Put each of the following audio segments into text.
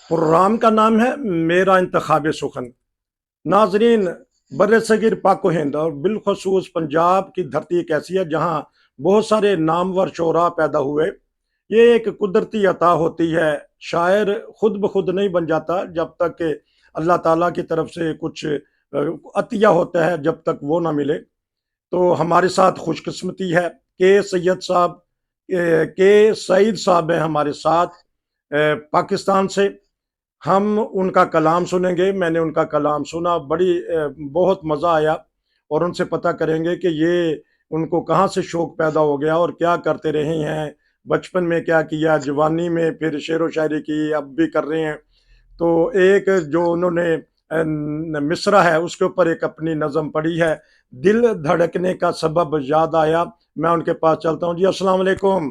Programme का नाम है मेरा इंतखाब सुखन। नाजरीन, बर सगीर पाक हिंद और बिलखसूस पंजाब की धरती एक ऐसी है जहाँ बहुत सारे नामवर शोरा पैदा हुए। ये एक कुदरती अता होती है। शायर खुद ब खुद नहीं बन जाता जब तक कि अल्लाह ताला की तरफ से कुछ अतिया होता है, जब तक वो ना मिले। तो हमारे साथ खुशकिस्मती है के सैयद साहब, के सईद साहब हैं हमारे साथ पाकिस्तान से। हम उनका कलाम सुनेंगे। मैंने उनका कलाम सुना, बहुत मज़ा आया। और उनसे पता करेंगे कि ये उनको कहाँ से शौक़ पैदा हो गया और क्या करते रहे हैं, बचपन में क्या किया, जवानी में फिर शेर व शायरी की, अब भी कर रहे हैं। तो एक जो उन्होंने मिसरा है उसके ऊपर एक अपनी नज़म पढ़ी है, दिल धड़कने का सबब याद आया। मैं उनके पास चलता हूँ। जी अस्सलाम वालेकुम।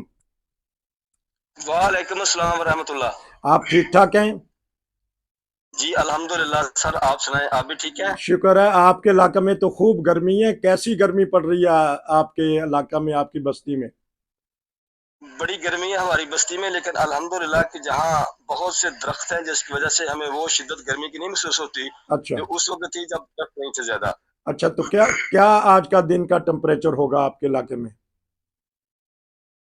वालेकुम अस्सलाम वरहमतुल्लाह। आप ठीक ठाक हैं? जी अल्हम्दुलिल्लाह सर, आप सुनाएं, आप भी ठीक हैं? शुक्र है। आपके इलाके में तो खूब गर्मी है। कैसी गर्मी पड़ रही है आपके इलाका में, आपकी बस्ती में? बड़ी गर्मी है हमारी बस्ती में, लेकिन अल्हम्दुलिल्लाह कि जहाँ बहुत से दरख्त हैं जिसकी वजह से हमें वो शिद्दत गर्मी की नहीं महसूस होती अच्छा। जो उस वक्त थी जब तक नहीं थे ज्यादा। अच्छा, तो क्या क्या आज का दिन का टेम्परेचर होगा आपके इलाके में?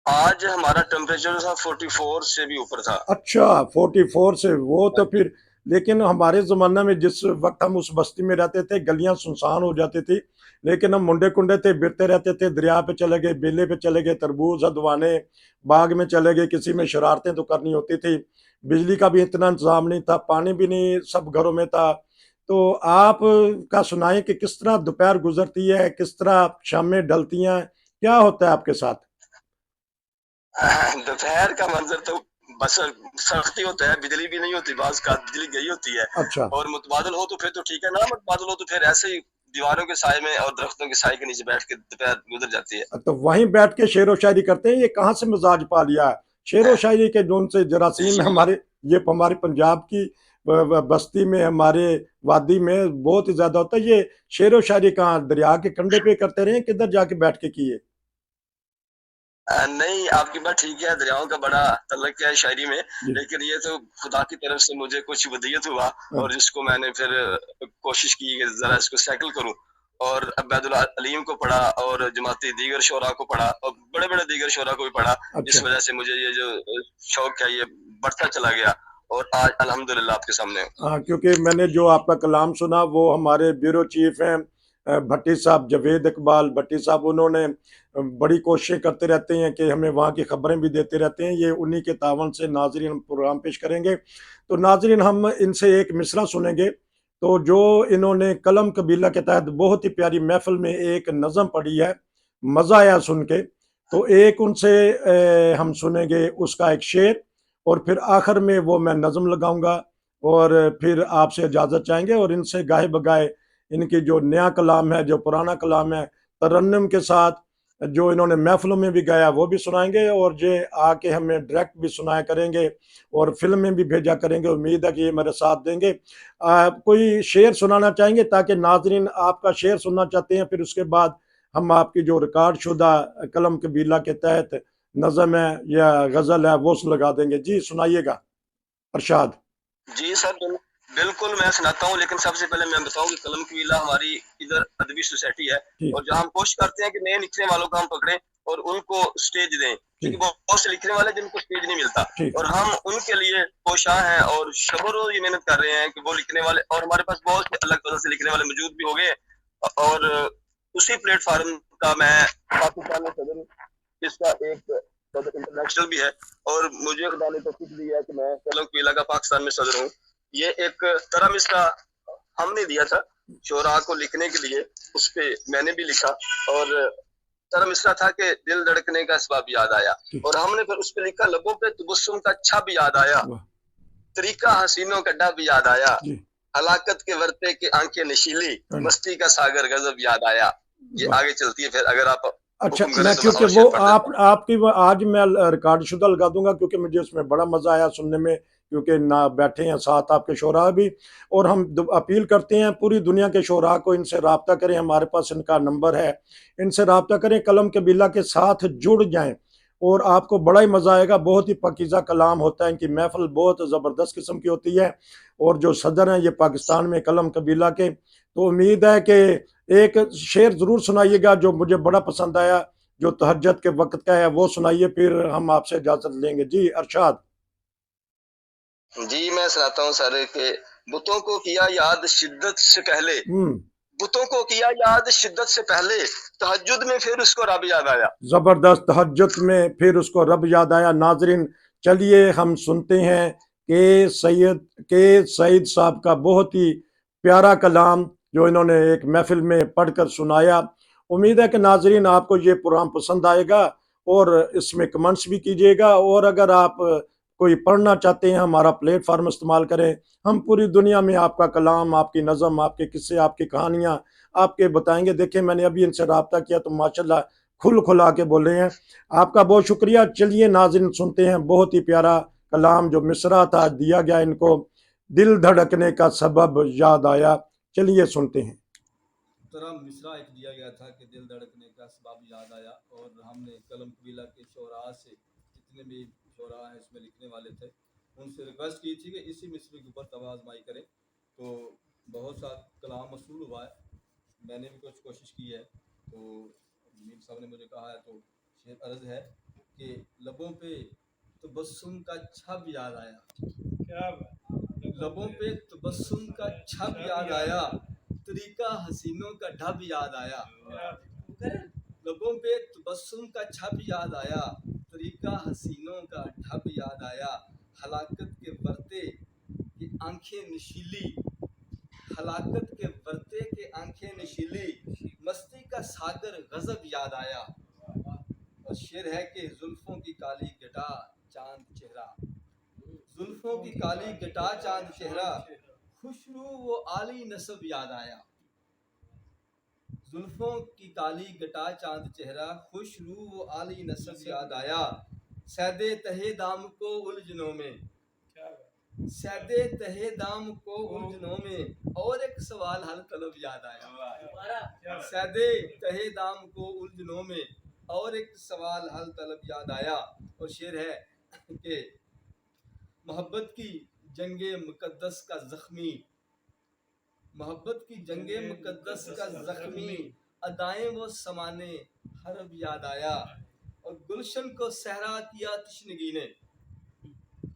आज हमारा टेम्परेचर था 44 से भी ऊपर था। अच्छा, 44 से वो तो फिर, लेकिन हमारे ज़माना में जिस वक्त हम उस बस्ती में रहते थे, गलियां सुनसान हो जाती थी, लेकिन हम मुंडे कुंडे थे, बिरते रहते थे, दरिया पे चले गए, बेले पे चले गए, तरबूज हदवाने, बाग में चले गए, किसी में शरारतें तो करनी होती थी। बिजली का भी इतना इंतजाम नहीं था, पानी भी नहीं सब घरों में था। तो आप का सुनाएं कि किस तरह दोपहर गुजरती है, किस तरह शामें ढलती हैं, क्या होता है आपके साथ? दोपहर का मंजर तो बस सख्ती होता है, बिजली भी नहीं होती, बाज का बिजली गई होती है। अच्छा। और मुतबादल हो तो फिर तो ठीक है, ना मुतबादल हो तो फिर ऐसे ही दीवारों के साए में और दरख्तों के साए के नीचे बैठ के दोपहर गुजर जाती तो वहीं बैठ के शेर व शायरी करते हैं। ये कहाँ से मिजाज पा लिया है? शेर व है। शायरी के जोन से जरासीम है जी हमारे, ये हमारे पंजाब की बस्ती में, हमारे वादी में बहुत ही ज्यादा होता है। ये शेर व शायरी कहाँ दरिया के कंधे पे करते रहे, किधर जाके बैठ के किए? नहीं, आपकी बात ठीक है, दरियाओं का बड़ा तल्लक है शायरी में, जी। लेकिन ये तो खुदा की तरफ से मुझे कुछ वदीयत हुआ हाँ। और जिसको मैंने फिर कोशिश की कि ज़रा इसको सैकल करूँ। और अब्बैदुल अलीम को पढ़ा और जमाती दीगर शोरा को पढ़ा और बड़े-बड़े दीगर शोरा को भी पढ़ा, अच्छा। जिस वजह से मुझे ये जो शौक है ये बढ़ता चला गया और आज अल्हम्दुलिल्लाह आपके सामने हूँ। हाँ, क्योंकि मैंने जो आपका कलाम सुना वो हमारे ब्यूरो चीफ हैं भट्टी साहब, जावेद इकबाल भट्टी साहब। उन्होंने बड़ी कोशिशें करते रहते हैं कि हमें वहाँ की खबरें भी देते रहते हैं। ये उन्हीं के तावन से नाजरीन हम प्रोग्राम पेश करेंगे। तो नाजरीन, हम इनसे एक मिसरा सुनेंगे। तो जो इन्होंने कलम कबीला के तहत बहुत ही प्यारी महफिल में एक नज़म पढ़ी है, मज़ा आया सुन के। तो एक उनसे हम सुनेंगे उसका एक शेर, और फिर आखिर में वो मैं नज़म लगाऊंगा, और फिर आपसे इजाज़त चाहेंगे। और इनसे गाहे बगाए इनकी जो नया कलाम है, जो पुराना कलाम है, तरन्नुम के साथ जो इन्होंने महफ़िलों में भी गाया वो भी सुनाएँगे, और ये आके हमें डायरेक्ट भी सुनाया करेंगे और फ़िल्म में भी भेजा करेंगे। उम्मीद है कि ये मेरे साथ देंगे। कोई शेर सुनाना चाहेंगे ताकि नाज़रीन आपका शेर सुनना चाहते हैं, फिर उसके बाद हम आपकी जो रिकॉर्ड शुदा कलम कबीला के तहत नज़म है या ग़ज़ल है वो लगा देंगे। जी सुनाइएगा अरशाद। जी सर, बिल्कुल मैं सुनाता हूँ, लेकिन सबसे पहले मैं बताऊँ कि कलम कबीला हमारी इधर अदबी सोसाइटी है ठीक। और जहाँ हम कोशिश करते हैं कि नए लिखने वालों को हम पकड़ें और उनको स्टेज दें, क्योंकि ठीक। बहुत से लिखने वाले जिनको स्टेज नहीं मिलता ठीक। और हम उनके लिए कोशां हैं और शब रोज ये मेहनत कर रहे हैं कि वो लिखने वाले, और हमारे पास बहुत से अलग तरह से लिखने वाले मौजूद भी हो गए हैं। और उसी प्लेटफार्म का मैं पाकिस्तान में सदर हूँ, इसका एक सदर इंटरनेशनल भी है और मुझे खुदा ने तौफीक दी है कि मैं कलम कबीला का पाकिस्तान में सदर हूँ। ये एक तरह इसका हमने दिया था शोरा को लिखने के लिए, उस पे मैंने भी लिखा और तरह इसका था कि दिल धड़कने का असबाब याद आया, ठीक। और हमने फिर उस पे लिखा लबों पे तबस्सुम का अच्छा भी याद आया, वाह। तरीका हसीनों का डा भी याद आया, जी। हलाकत के वर्ते की आंखें नशीली, हाँ। मस्ती का सागर गजब याद आया। ये वाह। आगे चलती है, फिर अगर आप अच्छा, हुक्म मैं करें तो मैं क्योंकि और वो शेर पढ़ देता आप हूँ। आपकी वो आज मैं रिकॉर्ड शुदा लगा दूंगा, क्योंकि मुझे उसमें बड़ा मजा आया सुनने में, क्योंकि ना बैठे हैं साथ आपके शोरा भी। और हम अपील करते हैं पूरी दुनिया के शोरा को, इनसे रब्ता करें, हमारे पास इनका नंबर है, इनसे रब्ता करें, कलम कबीला के साथ जुड़ जाएं। اور آپ کو بڑا ہی مزہ آئے گا. بہت ہی پاکیزہ کلام ہوتا ہے. ان کی محفل بہت زبردست قسم کی ہوتی ہے. اور جو صدر ہیں یہ پاکستان میں قلم قبیلہ کے. تو امید ہے کہ ایک شعر ضرور سنائیے گا جو مجھے بڑا پسند آیا, جو تہجد کے وقت کا ہے, وہ سنائیے, پھر ہم آپ سے اجازت لیں گے. جی ارشاد. جی میں سناتا ہوں سر کہ بتوں کو کیا یاد شدت سے پہلے, بتوں کو کیا یاد شدت سے پہلے, تہجد میں پھر اس کو رب یاد آیا. زبردست. تہجد میں پھر اس کو رب یاد آیا. ناظرین چلیے ہم سنتے ہیں کہ سعید صاحب کا بہت ہی پیارا کلام جو انہوں نے ایک محفل میں پڑھ کر سنایا. امید ہے کہ ناظرین آپ کو یہ پروگرام پسند آئے گا, اور اس میں کمنٹس بھی کیجیے گا. اور اگر آپ کوئی پڑھنا چاہتے ہیں ہمارا پلیٹ فارم استعمال کریں. ہم پوری دنیا میں آپ کا کلام, آپ کی نظم, آپ کے قصے, آپ کی کہانیاں آپ کے بتائیں گے. دیکھیں میں نے ابھی ان سے رابطہ کیا تو ماشاءاللہ کھلا کے بول رہے ہیں. آپ کا بہت شکریہ. چلیے ناظرین سنتے ہیں بہت ہی پیارا کلام جو مصرع تھا دیا گیا ان کو, دل دھڑکنے کا سبب یاد آیا. چلیے سنتے ہیں. طرح مصرع ایک دیا گیا تھا کہ دل دھڑکنے کا سبب یاد آیا, اور ہم نے قلم قبیلہ کے شعراء سے, جتنے بھی شعراء ہیں اس میں لکھنے والے تھے, ان سے ریکویسٹ کی تھی کہ اسی مصرع کے اوپر طبع آزمائی کریں. تو بہت سا کلام مصروع ہوا ہے, میں نے بھی کچھ کوشش کی ہے. تو میر صاحب نے مجھے کہا ہے تو شعر عرض ہے کہ لبوں پہ تبسم کا چھب یاد آیا, لبوں پہ تبسم کا چھب یاد آیا, طریقہ حسینوں کا ڈھب یاد آیا. لبوں پہ تبسم کا چھب یاد آیا, طریقہ حسینوں کا ڈھب یاد آیا. ہلاکت کے ورطے کی آنکھیں نشیلی, ہلاکت کے ورطے کے آنکھیں نشیلی, مستی کا ساگر غضب یاد آیا. اور شعر ہے کہ زلفوں کی کالی گٹا چاند چہرہ, زلفوں کی کالی گٹا چاند چہرہ, خوشرو وہ عالی نسب یاد آیا. زلفوں کی کالی گٹا چاند چہرہ, خوش رو وہ عالی نسب یاد آیا. سیدے تہے دام کو الجھنوں میں, سیدے تہے دام کو الجھنوں میں, اور ایک سوال حل طلب یاد آیا. سیدے تہے دام کو الجھنوں میں, اور ایک سوال حل طلب یاد آیا. اور شعر ہے کہ محبت کی جنگ مقدس کا زخمی, محبت کی جنگ مقدس کا زخمی, ادائیں وہ سمانے حرب یاد آیا. اور گلشن کو صحرا کیا تشنگی نے,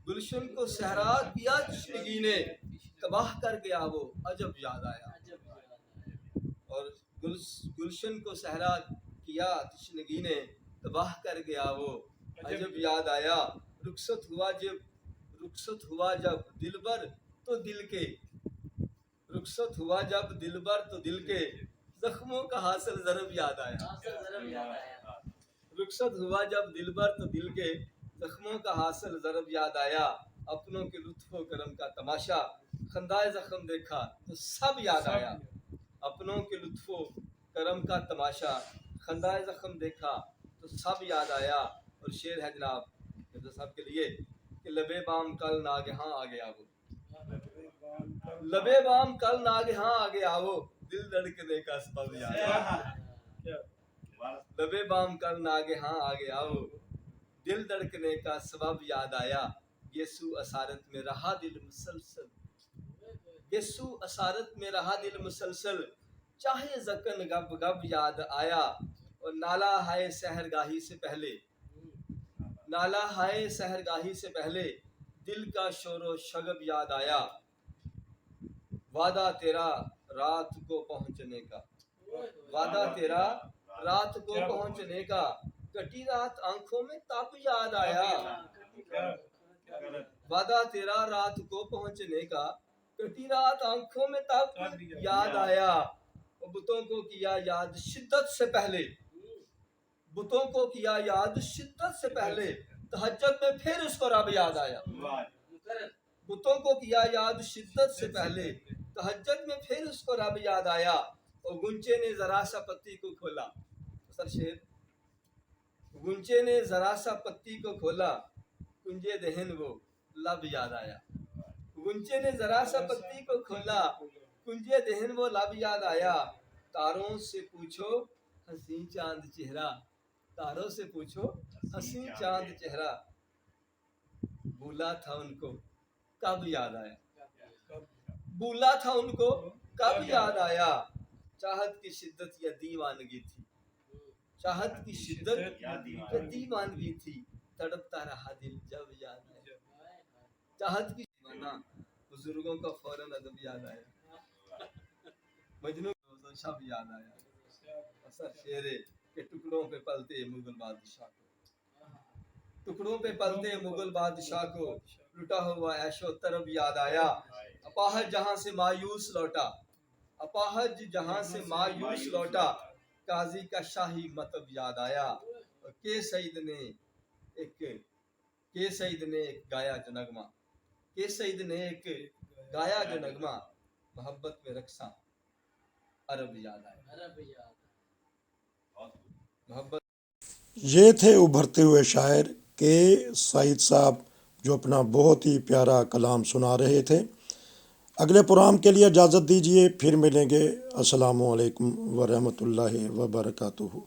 گلشن کو صحرا کیا تشنگی نے, تباہ کر گیا وہ عجب یاد آیا. اور گلشن کو صحرا کیا تشنگی نے, تباہ کر گیا وہ عجب یاد آیا. رخصت ہوا جب دلبر تو دل کے, رخصت ہوا جب دلبر تو دل کے, زخموں کا حاصل ضرب یاد آیا. رخصت ہوا جب دلبر تو دل کے, زخموں کا حاصل ضرب یاد آیا. اپنوں کے لطف و کرم کا تماشا, خندائے زخم دیکھا تو سب یاد آیا. اپنوں کے لطف و کرم کا تماشا, خندائے زخم دیکھا تو سب یاد آیا. اور شعر ہے جناب مرزا صاحب کے لیے کہ لبے بام کل ناگہاں آ گیا وہ, لبے بام کل ناگہاں آ گیا وہ, دل دھڑکنے کا سبب یاد آیا. لبے بام کل ناگہاں آ گیا وہ, دل دھڑکنے کا سبب یاد آیا. یسوع اسارت میں رہا دل مسلسل, یسوع اسارت میں رہا دل مسلسل, چاہے زکن گب گب یاد آیا. اور نالا ہائے سحرگاہی سے پہلے, نالا ہائے سحرگاہی سے پہلے, دل کا شور و شگب یاد آیا. وعدہ تیرا رات کو پہنچنے کا, وعدہ تیرا رات کو پہنچنے کا, کٹی رات آنکھوں میں تب یاد آیا. وعدہ تیرا رات کو پہنچنے کا, کٹی رات آنکھوں میں تب یاد آیا. بتوں کو کیا یاد شدت سے پہلے, بتوں کو کیا یاد شدت سے پہلے, تہجد میں پھر اس کو رب یاد آیا. بتوں کو کیا یاد شدت سے پہلے, تہجد میں پھر اس کو رب یاد آیا. اور گنچے نے ذرا سا پتی کو کھولا, سر شعر, گنچے نے ذرا سا پتی کو کھولا, کنجے دہن وہ لب یاد آیا. گنچے نے ذرا سا پتی کو کھولا, کنجے دہن وہ لب یاد آیا. تاروں سے پوچھو حسین چاند چہرہ, तारों से पूछो हसीन चांद चेहरा, भूला था उनको कब याद आया, भूला था उनको कब याद आया, चाहत की शिद्दत या दीवानगी थी, चाहत की शिद्दत या दीवानगी थी, तड़पता रहा दिल जब याद आया, चाहत की दीवाना, बुजुर्गों का फौरन अदब याद आया, मजनू को शब याद आया, असर शेरे के टुकड़ों पे पलते मुगल बादशाह को, टुकड़ों पे पलते मुगल बादशाह को, लुटा हुआ ऐशो तरब याद आया, अपाहज जहां से मायूस लौटा, अपाहज जहां से मायूस लौटा, काजी का शाही मतब याद आया, और के सईद ने एक गाया जो नगमा, के सईद ने एक गाया जो नगमा, मोहब्बत में रक्सा अरब याद आया, मोहब्बत। ये थे उभरते हुए शायर के सईद साहब जो अपना बहुत ही प्यारा कलाम सुना रहे थे। अगले प्रोग्राम के लिए इजाज़त दीजिए, फिर मिलेंगे। अस्सलामु अलैकुम व रहमतुल्लाहि व बरकातुहू।